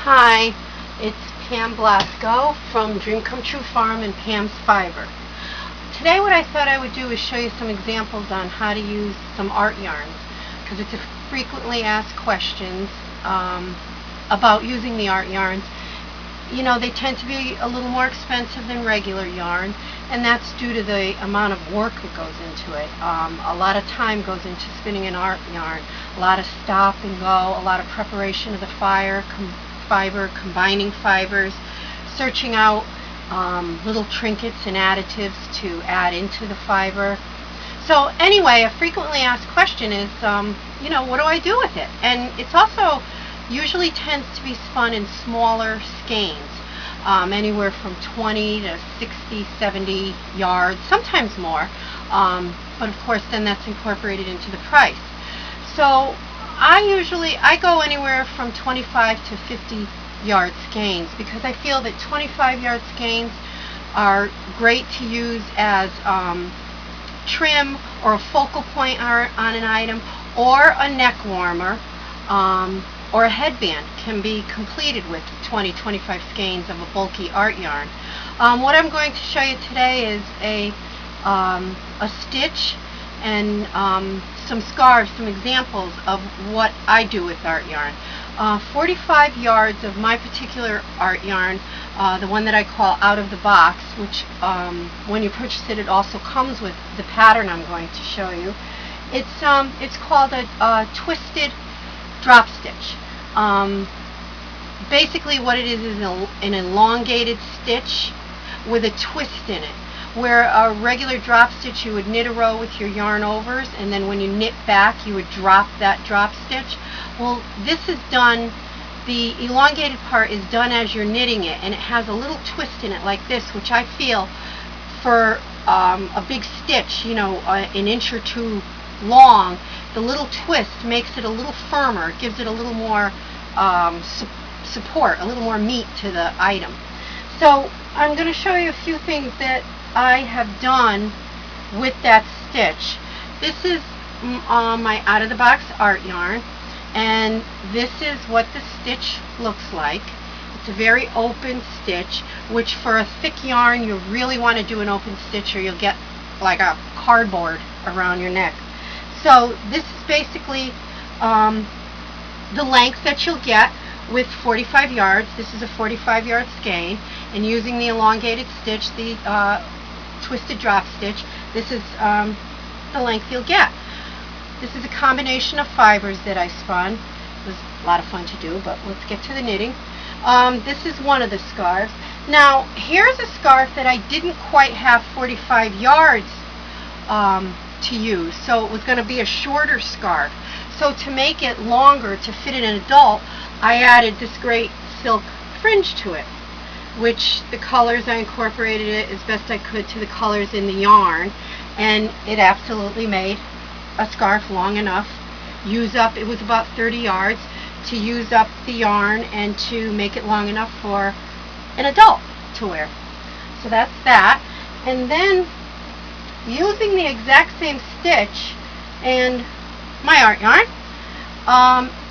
Hi, it's Pam Blasco from Dream Come True Farm and PamsFiber. Today what I thought I would do is show you some examples on how to use some art yarns, because it's a frequently asked questions about using the art yarns. You know, they tend to be a little more expensive than regular yarn, and that's due to the amount of work that goes into it. A lot of time goes into spinning an art yarn, a lot of stop and go, a lot of preparation of the fiber, combining fibers, searching out little trinkets and additives to add into the fiber. So anyway, a frequently asked question is, you know, what do I do with it? And it's also usually tends to be spun in smaller skeins, anywhere from 20 to 60, 70 yards, sometimes more, but of course then that's incorporated into the price. So I go anywhere from 25 to 50 yard skeins, because I feel that 25 yard skeins are great to use as trim or a focal point on an item, or a neck warmer, or a headband can be completed with 20-25 skeins of a bulky art yarn. What I'm going to show you today is a stitch and some scarves, some examples of what I do with art yarn. 45 yards of my particular art yarn, the one that I call out of the box, which when you purchase it, it also comes with the pattern I'm going to show you. It's called a twisted drop stitch. Basically what it is an elongated stitch with a twist in it. Where a regular drop stitch, you would knit a row with your yarn overs, and then when you knit back you would drop that drop stitch. Well, this is done, the elongated part is done as you're knitting it, and it has a little twist in it like this, which I feel for a big stitch, you know, an inch or two long, the little twist makes it a little firmer, gives it a little more support, a little more meat to the item. So I'm going to show you a few things that I have done with that stitch. This is my out of the box art yarn, and this is what the stitch looks like. It's a very open stitch, which for a thick yarn you really want to do an open stitch or you'll get like a cardboard around your neck. So this is basically the length that you'll get with 45 yards. This is a 45 yard skein, and using the elongated stitch, the twisted drop stitch, this is the length you'll get. This is a combination of fibers that I spun. It was a lot of fun to do, but let's get to the knitting. This is one of the scarves. Now here's a scarf that I didn't quite have 45 yards to use, so it was going to be a shorter scarf. So to make it longer, to fit in an adult, I added this great silk fringe to it, which the colors, I incorporated it as best I could to the colors in the yarn, and it absolutely made a scarf long enough. It was about 30 yards to use up the yarn and to make it long enough for an adult to wear. So that's that. And then using the exact same stitch and my art yarn,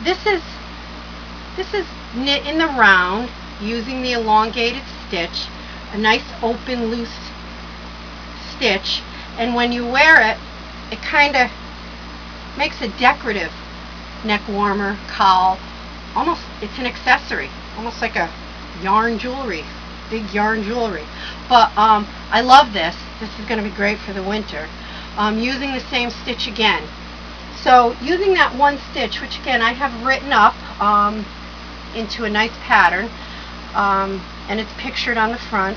this is knit in the round using the elongated stitch, a nice open loose stitch, and when you wear it, it kind of makes a decorative neck warmer, cowl. Almost, it's an accessory, almost like a yarn jewelry, big yarn jewelry. But I love this. This is going to be great for the winter. Using the same stitch again. So using that one stitch, which again I have written up into a nice pattern, and it's pictured on the front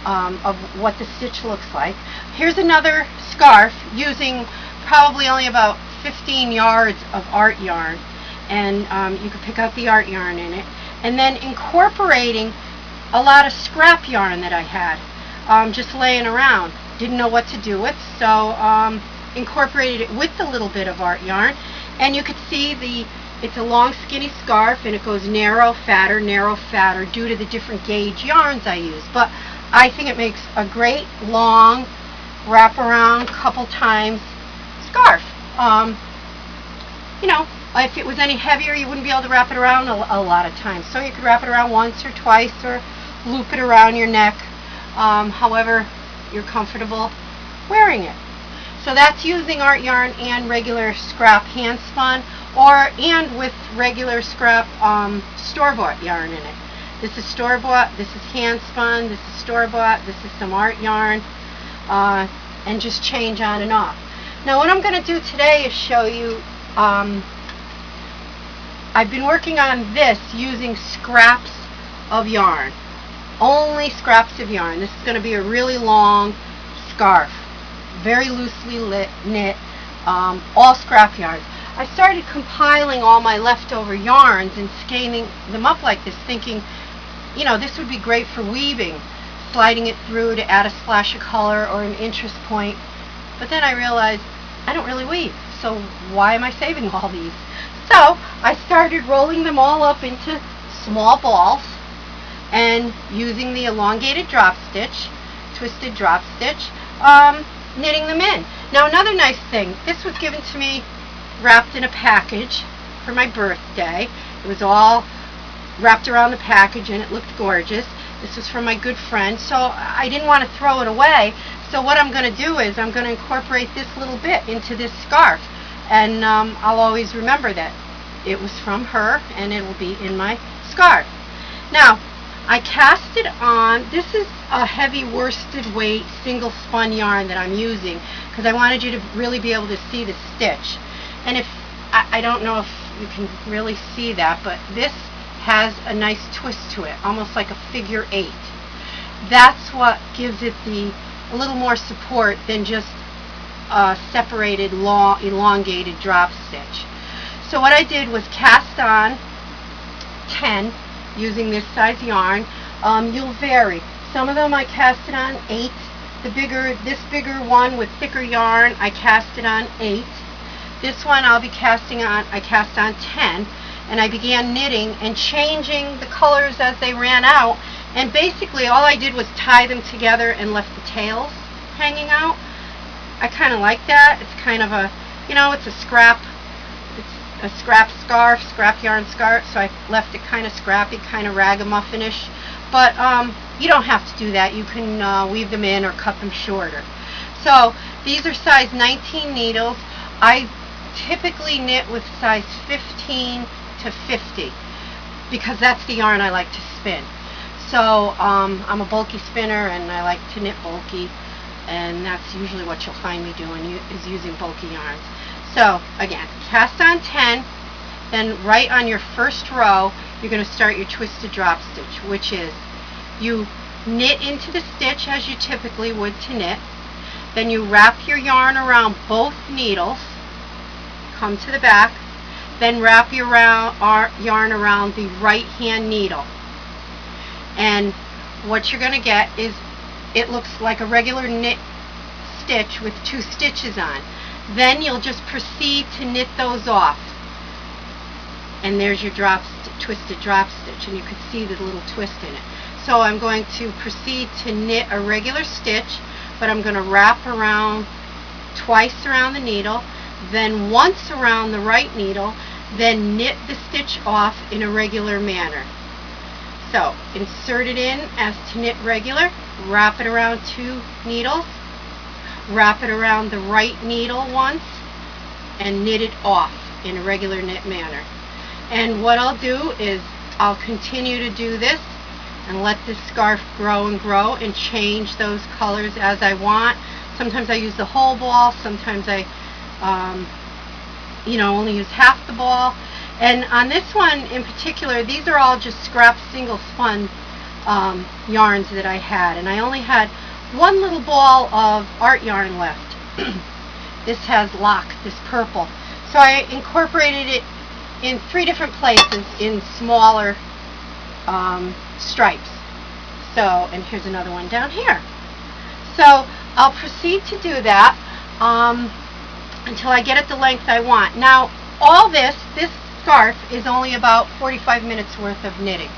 of what the stitch looks like. Here's another scarf using probably only about 15 yards of art yarn, and you could pick out the art yarn in it, and then incorporating a lot of scrap yarn that I had just laying around. Didn't know what to do with, so incorporated it with a little bit of art yarn, and you could see it's a long skinny scarf, and it goes narrow, fatter due to the different gauge yarns I use. But I think it makes a great long wrap around couple times scarf. you know, if it was any heavier, you wouldn't be able to wrap it around a lot of times. So you could wrap it around once or twice, or loop it around your neck, however you're comfortable wearing it. So that's using art yarn and regular scrap hand spun, and with regular scrap store-bought yarn in it. This is store-bought, this is hand spun, this is store-bought, this is some art yarn, and just change on and off. Now what I'm going to do today is show you, I've been working on this using scraps of yarn. Only scraps of yarn. This is going to be a really long scarf. Very loosely knit, all scrap yarns. I started compiling all my leftover yarns and scanning them up like this, thinking, you know, this would be great for weaving, sliding it through to add a splash of color or an interest point. But then I realized I don't really weave, so why am I saving all these? So I started rolling them all up into small balls and using the elongated drop stitch, twisted drop stitch, knitting them in. Now another nice thing, this was given to me wrapped in a package for my birthday. It was all wrapped around the package and it looked gorgeous. This was from my good friend, so I didn't want to throw it away. So what I'm going to do is I'm going to incorporate this little bit into this scarf, and I'll always remember that it was from her and it will be in my scarf. Now I cast it on. This is a heavy worsted weight single spun yarn that I'm using because I wanted you to really be able to see the stitch. And if I don't know if you can really see that, but this has a nice twist to it, almost like a figure 8. That's what gives it a little more support than just a separated long elongated drop stitch. So what I did was cast on 10 using this size yarn. You'll vary. Some of them I casted on 8. This bigger one with thicker yarn, I cast it on 8. This one I cast on 10, and I began knitting and changing the colors as they ran out, and basically all I did was tie them together and left the tails hanging out. I kind of like that. It's kind of a, you know, it's a scrap scarf, scrap yarn scarf, so I left it kind of scrappy, kind of ragamuffinish. But you don't have to do that. You can weave them in or cut them shorter. So these are size 19 needles. I typically knit with size 15 to 50 because that's the yarn I like to spin. So I'm a bulky spinner and I like to knit bulky, and that's usually what you'll find me doing, is using bulky yarns. So again, cast on 10, then right on your first row you're going to start your twisted drop stitch, which is you knit into the stitch as you typically would to knit, then you wrap your yarn around both needles, come to the back, then wrap your yarn around the right hand needle, and what you're going to get is it looks like a regular knit stitch with 2 stitches on. Then you'll just proceed to knit those off, and there's your twisted drop stitch, and you can see the little twist in it. So I'm going to proceed to knit a regular stitch, but I'm going to wrap around twice around the needle, then once around the right needle, then knit the stitch off in a regular manner. So insert it in as to knit regular, wrap it around 2 needles, wrap it around the right needle once, and knit it off in a regular knit manner. And what I'll do is I'll continue to do this and let this scarf grow and grow and change those colors as I want. Sometimes I use the whole ball, sometimes I only use half the ball. And on this one in particular, these are all just scrap single spun yarns that I had, and I only had one little ball of art yarn left. This has lock, this purple. So I incorporated it in 3 different places in smaller stripes. So, and here's another one down here. So I'll proceed to do that until I get it the length I want. Now all this scarf is only about 45 minutes worth of knitting.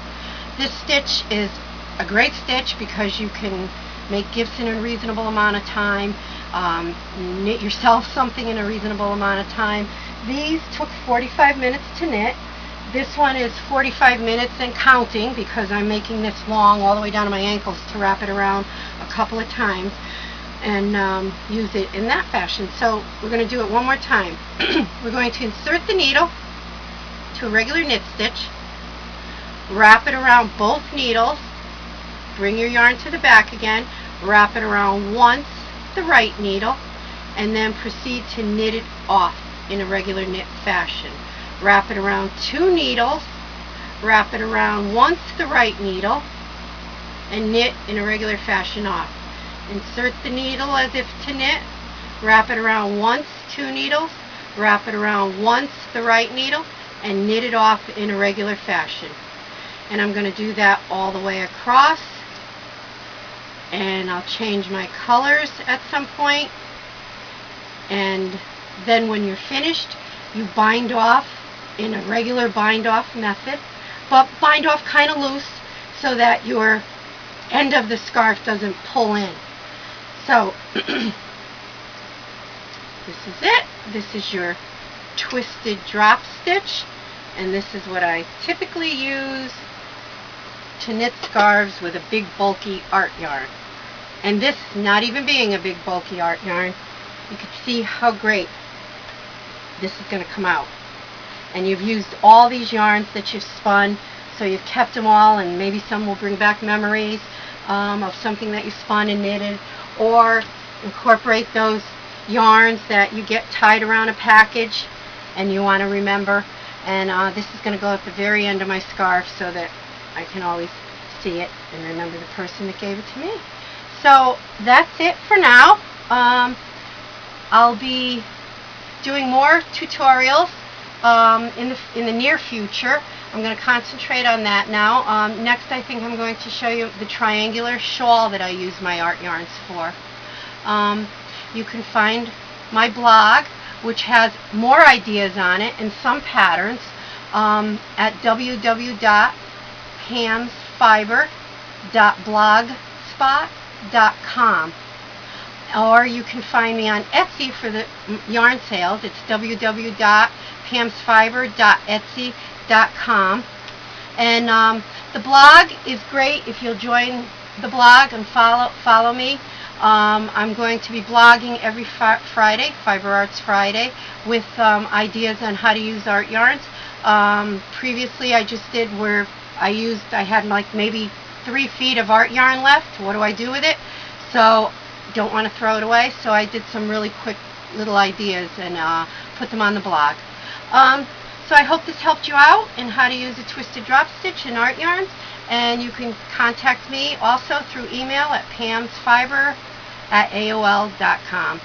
This stitch is a great stitch because you can make gifts in a reasonable amount of time, knit yourself something in a reasonable amount of time. These took 45 minutes to knit. This one is 45 minutes and counting because I'm making this long all the way down to my ankles to wrap it around a couple of times and use it in that fashion. So we're going to do it one more time. We're going to insert the needle to a regular knit stitch, wrap it around both needles, bring your yarn to the back again, wrap it around once the right needle, and then proceed to knit it off in a regular knit fashion. Wrap it around 2 needles, wrap it around once the right needle, and knit in a regular fashion off. Insert the needle as if to knit, wrap it around once 2 needles, wrap it around once the right needle, and knit it off in a regular fashion. And I'm going to do that all the way across, and I'll change my colors at some point. And then when you're finished, you bind off in a regular bind off method, but bind off kind of loose so that your end of the scarf doesn't pull in. So this is it. This is your twisted drop stitch, and this is what I typically use to knit scarves with a big bulky art yarn. And this, not even being a big bulky art yarn, you can see how great this is going to come out. And you've used all these yarns that you've spun, so you've kept them all, and maybe some will bring back memories of something that you spun and knitted, or incorporate those yarns that you get tied around a package and you want to remember. And this is going to go at the very end of my scarf so that I can always see it and remember the person that gave it to me. So that's it for now. I'll be doing more tutorials in the near future. I'm going to concentrate on that now. Next, I think I'm going to show you the triangular shawl that I use my art yarns for. You can find my blog, which has more ideas on it and some patterns, at www.PamsFiber.blogspot.com. Or you can find me on Etsy for the yarn sales. It's www.PamsFiber.etsy.com. And the blog is great if you'll join the blog and follow me. I'm going to be blogging every Friday, Fiber Arts Friday, with ideas on how to use art yarns. Previously I just did where I had like maybe 3 feet of art yarn left. What do I do with it? So don't want to throw it away, so I did some really quick little ideas and put them on the blog. So I hope this helped you out in how to use a twisted drop stitch in art yarns, and you can contact me also through email at PamsFiber@AOL.com.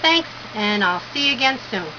Thanks, and I'll see you again soon.